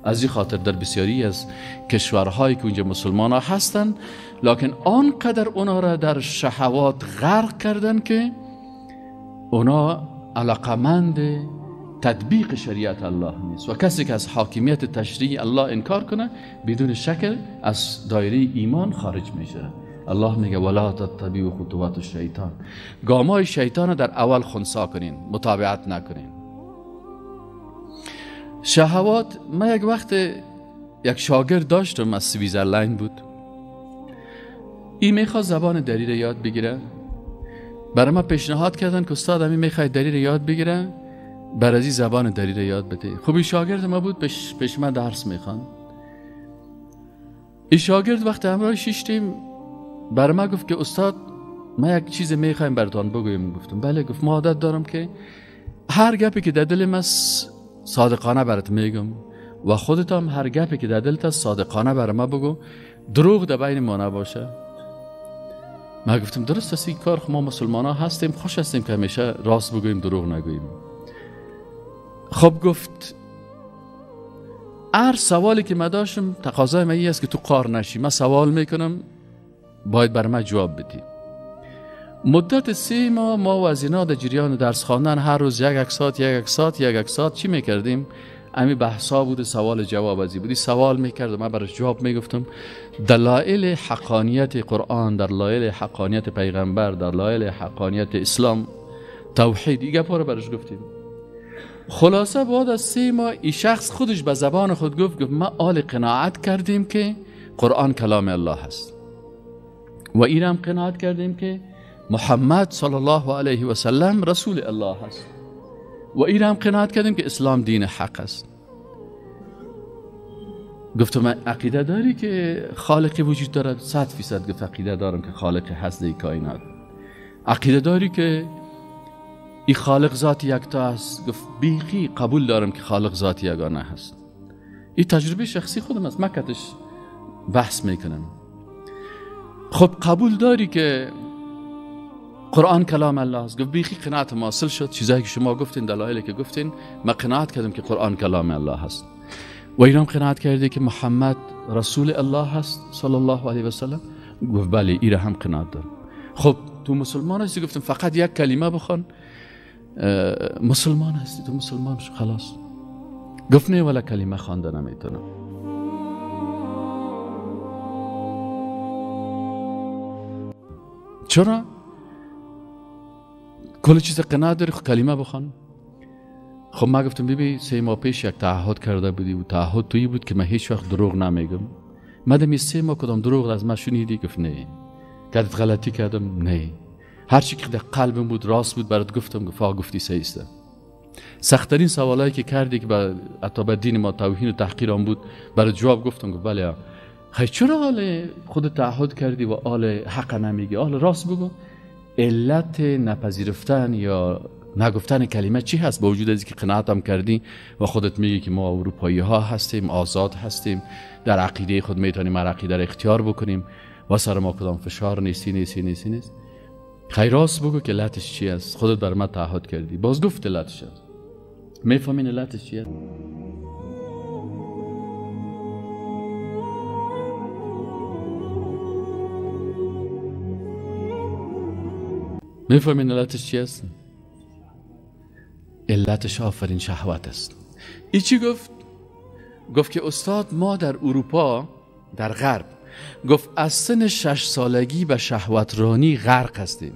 از این خاطر در بسیاری از کشورهایی که اونجا مسلمان ها هستن، لکن آنقدر اونا را در شهوات غرق کردن که اونا علاقمند تطبیق شریعت الله نیست. و کسی که از حاکمیت تشریع الله انکار کنه بدون شک از دایره ایمان خارج میشه. الله میگه ولا تتبعوا خطوات الشیطان، گامای شیطان در اول خنثی کنین، متابعت نکنین. شهوات، من یک وقت یک شاگرد داشتم از سویزرلند بود، این میخواد زبان دری رو یاد بگیره. برای من پیشنهاد کردن که استاد همین میخواد دری رو یاد بگیره، برای این زبان دری رو یاد بده. خوبی شاگرد ما بود، پیش من درس میخوان. این شاگرد وقت همراه شیشتیم برای من گفت که استاد من یک چیز میخوایم براتون بگویم. گفتم بله. گفت ما عادت دارم که هر گپی که در دلم است صادقانه برات میگم و خودت هم هر گپی که در دلت است صادقانه برای ما بگو، دروغ در بین ما نباشه. من گفتم درست است این کار، ما مسلمان ها هستیم، خوش هستیم که همیشه راست بگوییم دروغ نگوییم. خب گفت هر سوالی که من داشتم تقاضای من این است که تو قار نشی، من سوال میکنم باید بر من جواب بدی. مدت 3 ماه ما و از اینا در جریان درس خواندن هر روز یک ساعت چی میکردیم؟ امی بحثا بود، سوال جواب ازی بودی، سوال میکردم من برش جواب میگفتم. دلایل حقانیت قرآن، در دلایل حقانیت پیغمبر، در دلایل حقانیت اسلام، توحید، این گپا رو برش گفتیم. خلاصه بعد از 3 ماه این شخص خودش به زبان خود گفت ما آل قناعت کردیم که قرآن کلام الله هست و این هم قناعت کردیم که محمد صلی الله علیه و سلم رسول الله هست و این هم قناعت کردیم که اسلام دین حق است. گفتم عقیده داری که خالقی وجود دارد؟ 100% گفت عقیده دارم که خالقی هست در کائنات. عقیده داری که این خالق ذات یکتا است؟ گفت بیخی قبول دارم که خالق ذات یگانه هست. این تجربه شخصی خودم است، مکتش بحث میکنم. خب قبول داری که قرآن کلام الله است؟ گفت بیخی قناعتم حاصل شد، چیزایی که شما گفتین، دلایلی که گفتین، من قناعت کردم که قرآن کلام الله هست. و اینم قناعت کردی که محمد رسول الله هست صلی الله علیه و سلم؟ گفت بله این هم قناعت دارم. خب تو مسلمان هستی؟ گفتم فقط یک کلمه بخوان مسلمان هستی، تو مسلمان شو خلاص. گفت نه ولا کلمه خواندن نمیتونم. چرا؟ کل چیز قناعت داری، کلمه بخوان. خب من گفتم ببین 3 ماه پیش یک تعهد کرده بودی و تعهد تویی بود که من هیچ وقت دروغ نمیگم. مدام این 3 ماه کدام دروغ از من شنیدی؟ گفت نه. کدت غلطی کردم؟ نه. هر چی که در قلبم بود راست بود برات گفتم. گفتی صحیح است. سخت‌ترین سوالایی که کردی که حتی به دین ما توهین و تحقیر آن بود برات جواب گفتم. گفت بله. خیلی چرا حال خود تعهد کردی و حال حق نمیگی؟ حال راست بگو. علت نپذیرفتن یا نگفتن کلمه چی هست؟ با وجود از اینکه قناعتم کردی و خودت میگی که ما اروپایی ها هستیم، آزاد هستیم، در عقیده خود میتونیم هر عقیده را اختیار بکنیم و سر ما کدام فشار نیست. خیلی راست بگو که علتش چی است؟ خودت بر من تعهد کردی. باز گفت علتش است. میفهمین علتش چی است؟ میفهمین علتش چی است؟ علتش آفرین شهوت است. ای چی گفت؟ گفت که استاد ما در اروپا، در غرب، گفت از سن 6 سالگی به شهوت رانی غرق هستیم.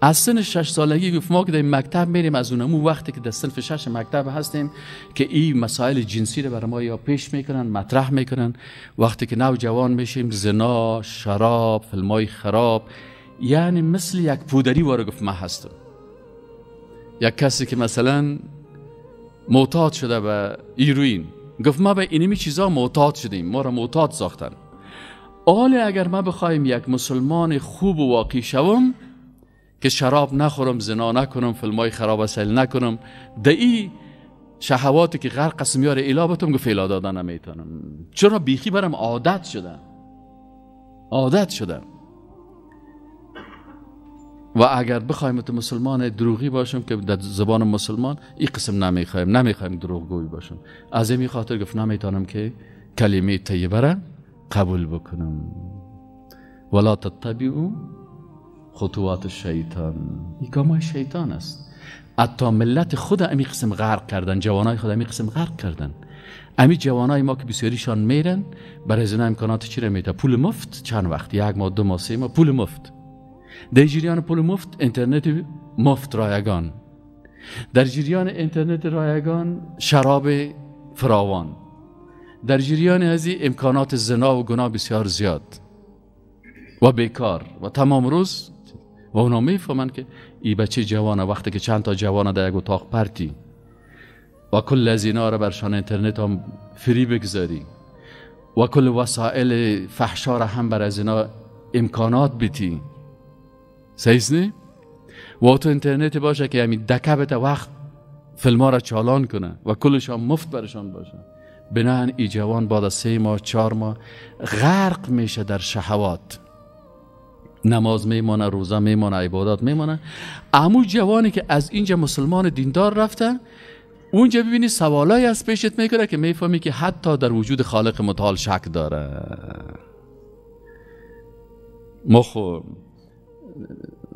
از سن 6 سالگی گفت ما که در مکتب میریم، از اونمون وقتی که در صنف 6 مکتب هستیم که این مسائل جنسی رو برای ما یا پیش میکنن، مطرح میکنن. وقتی که نوجوان میشیم زنا، شراب، فیلمای خراب، یعنی مثل یک پودری واره. گفت من هستم یک کسی که مثلا معتاد شده به هیروئین. گفت ما به اینمی چیزا معتاد شدیم، ما را معتاد ساختن. حالا اگر ما بخوایم یک مسلمان خوب و واقعی شوم که شراب نخورم، زنا نکنم، فیلمای خراب سیل نکنم، دایی شهواتی که غرق قسمیار الابتم، گفت فیلا دادن نمیتونم. چرا؟ بیخی برم عادت شدم. و اگر بخوایم تو مسلمان دروغی باشیم که در زبان مسلمان این قسم نمیخوایم دروغگویی باشیم. از این خاطر گفت نمیتونم که کلمه طیبه را قبول بکنم. ولا تتبعوا خطوات الشیطان، این گامای شیطان است. حتی ملت خود امی قسم غرق کردن، جوانای خود امی قسم غرق کردن. امی جوانای ما که بسیاریشان میرن برای زنا امکانات چی را میده؟ پول مفت، چند وقت، 1 ماه 2 ماه 3 ماه پول مفت. در جریان پول مفت اینترنت مفت رایگان، در جریان اینترنت رایگان شراب فراوان، در جریان از امکانات زنا و گناه بسیار زیاد و بیکار و تمام روز. و اونا میفهمن که این بچه جوانه وقتی که چند تا جوانه در یک اتاق پرتی و کل از اینا را برشان اینترنت هم فری بگذاری و کل وسایل فحشا را هم بر از اینا امکانات بیتی، صحیح نه؟ و تو اینترنت باشه که همین دکبت وقت فیلم را چالان کنه و کلشان مفت برشان باشه. بناهن ای جوان بعد از 3 ماه 4 ماه غرق میشه در شهوات، نماز میمانه، روزه میمانه، عبادات میمانه. اما جوانی که از اینجا مسلمان دیندار رفته، اونجا ببینی سوالایی از پیشت میکنه که میفهمی که حتی در وجود خالق متعال شک داره. ما خب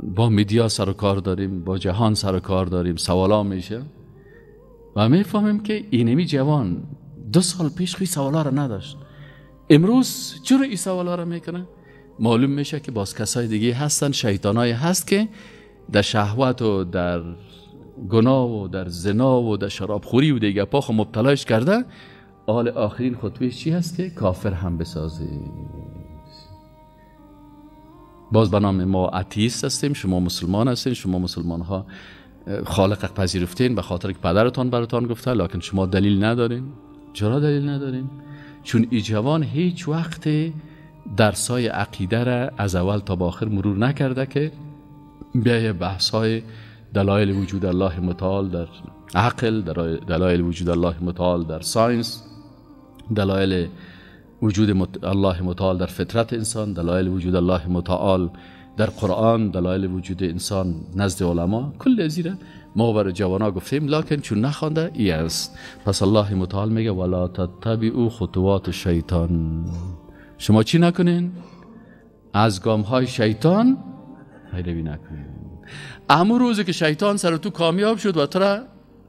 با میدیا سر و کار داریم، با جهان سر و کار داریم، سوالا میشه و میفهمیم که اینمی جوان 2 سال پیش خوی سوالا رو نداشت، امروز چرا این سوالا رو میکنه؟ معلوم میشه که باز کسای دیگه هستن، شیطانای هست که در شهوت و در گناه و در زنا و در شراب خوری و دیگه پاخ مبتلاش کرده. آل آخرین خطوهش چی هست؟ که کافر هم بسازه. باز به نام ما اتیست هستیم، شما مسلمان هستین، شما مسلمان ها خالق پذیرفتین به خاطر که پدرتان براتان گفته، لکن شما دلیل ندارین. چرا دلیل ندارین؟ چون ای جوان هیچ وقت درسای عقیده را از اول تا به آخر مرور نکرده که بیای بحثای دلایل وجود الله متعال در عقل، دلایل وجود الله متعال در ساینس، دلایل وجود الله متعال در فطرت انسان، دلایل وجود الله متعال در قرآن، دلایل وجود انسان نزد علما، کل ازیره ما برای جوانا گفتیم، لکن چون نخوانده ای است. پس الله متعال میگه ولا تتبعوا خطوات الشیطان، شما چی نکنین؟ از گام های شیطان پیروی نکنین. اما روزی که شیطان سر تو کامیاب شد و تو را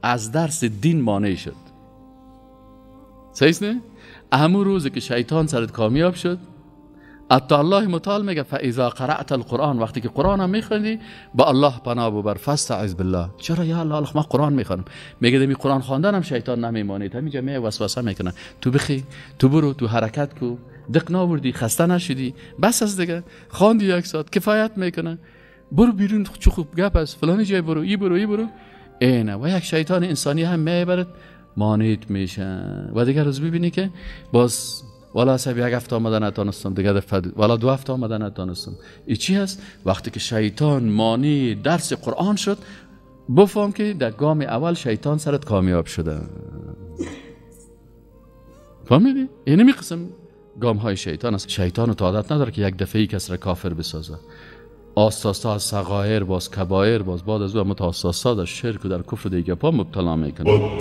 از درس دین مانع شد، صحیح نه؟ اما روزی که شیطان سرت کامیاب شد، حتی الله متعال میگه فاذا قرأت القرآن، وقتی که قرآن هم میخوندی با الله پناه ببر، فاستعذ بالله. چرا یا الله من قرآن میخوانم؟ میگه دمی قرآن خواندن هم شیطان نمیمانید، همینجا می وسوسه میکنه، تو بخی، تو برو، تو حرکت کو، دق ناوردی، خسته نشدی، بس از دیگه خواندی 1 ساعت کفایت میکنه، برو بیرون، چه خوب گپ است، فلانی جای برو، ای برو، ای برو. اینه و یک شیطان انسانی هم میبرد مانیت میشه و دیگه روز ببینی که باز والا صاحب 1 هفته آمدن نتانستم، دیگه والا 2 هفته آمدن نتانستم. این چی هست؟ وقتی که شیطان مانی درس قرآن شد، بفهم که در گام اول شیطان سرت کامیاب شده. فهمیدی؟ اینمی قسم گام های شیطان است. شیطان تو عادت نداره که یک دفعه کس را کافر بسازه. آستاستا از صغایر باز کبایر باز بعد از او متاساسا در شرک و در کفر دیگه پا مبتلا میکنه.